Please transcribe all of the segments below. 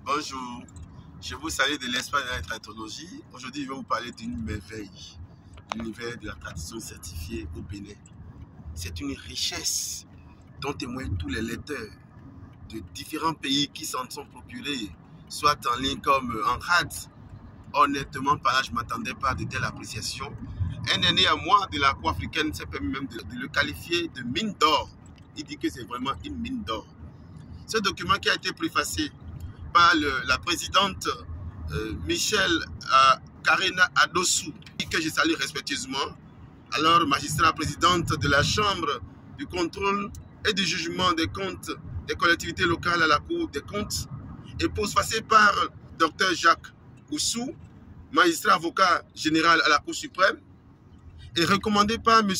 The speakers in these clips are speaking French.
Bonjour, je vous salue de l'espace de la tratologie. Aujourd'hui, je vais vous parler d'une merveille, l'univers de la tradition certifiée au Bénin. C'est une richesse dont témoignent tous les lecteurs de différents pays qui s'en sont procurés, soit en ligne comme en rad. Honnêtement, par là, je ne m'attendais pas à de telles appréciations. Un aîné à moi de la cour africaine s'est permis même de le qualifier de mine d'or. Il dit que c'est vraiment une mine d'or. Ce document qui a été préfacé par la présidente Michelle Karena Adossou, que je salue respectueusement, alors magistrat présidente de la Chambre du contrôle et du jugement des comptes des collectivités locales à la Cour des comptes, et postfacé par Dr Jacques Oussou, magistrat avocat général à la Cour suprême, et recommandé par M.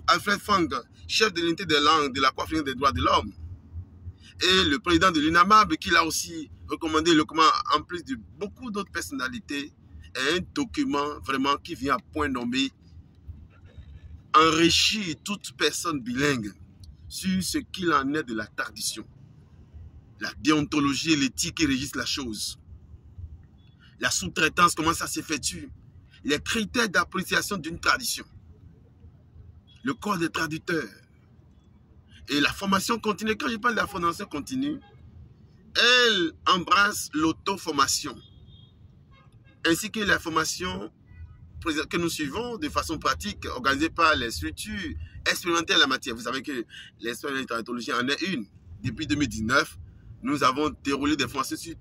Alfred Fang, chef de l'unité des langues de la Cour africaine des droits de l'homme, et le président de l'UNAMAB qui l'a aussi recommandé, en plus de beaucoup d'autres personnalités, est un document vraiment qui vient à point nommé enrichir toute personne bilingue sur ce qu'il en est de la tradition, la déontologie et l'éthique qui régissent la chose, la sous-traitance, comment ça s'effectue, les critères d'appréciation d'une tradition, le corps des traducteurs et la formation continue. Quand je parle de la formation continue, elle embrasse l'auto-formation ainsi que la formation que nous suivons de façon pratique, organisée par les structures expérimentées en la matière. Vous savez que l'expérience de tratologie en est une. Depuis 2019, nous avons déroulé des formations sur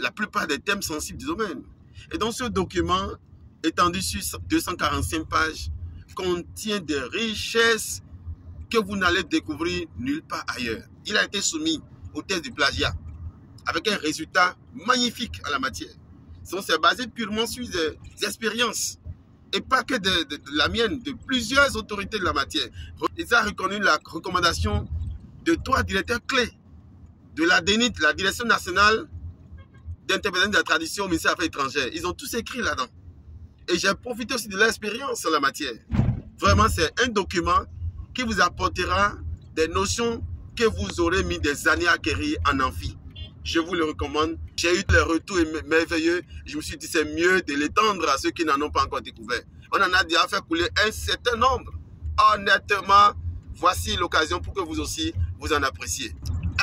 la plupart des thèmes sensibles du domaine. Et donc ce document, étendu sur 245 pages, contient des richesses que vous n'allez découvrir nulle part ailleurs. Il a été soumis au test du plagiat avec un résultat magnifique en la matière. Donc c'est basé purement sur des expériences et pas que de la mienne, de plusieurs autorités de la matière. Ils ont reconnu la recommandation de 3 directeurs clés de la DENIT, la Direction nationale d'interprétation de la tradition au ministère des Affaires étrangères. Ils ont tous écrit là-dedans. Et j'ai profité aussi de l'expérience en la matière. Vraiment, c'est un document qui vous apportera des notions que vous aurez mis des années à acquérir en amphi. Je vous le recommande. J'ai eu les retours merveilleux. Je me suis dit c'est mieux de l'étendre à ceux qui n'en ont pas encore découvert. On en a déjà fait couler un certain nombre. Honnêtement, voici l'occasion pour que vous aussi vous en appréciez.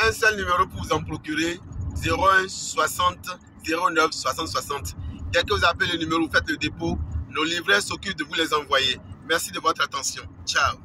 Un seul numéro pour vous en procurer, 01 60 09 60 60. Dès que vous appelez le numéro, vous faites le dépôt. Nos livreurs s'occupent de vous les envoyer. Merci de votre attention. Ciao.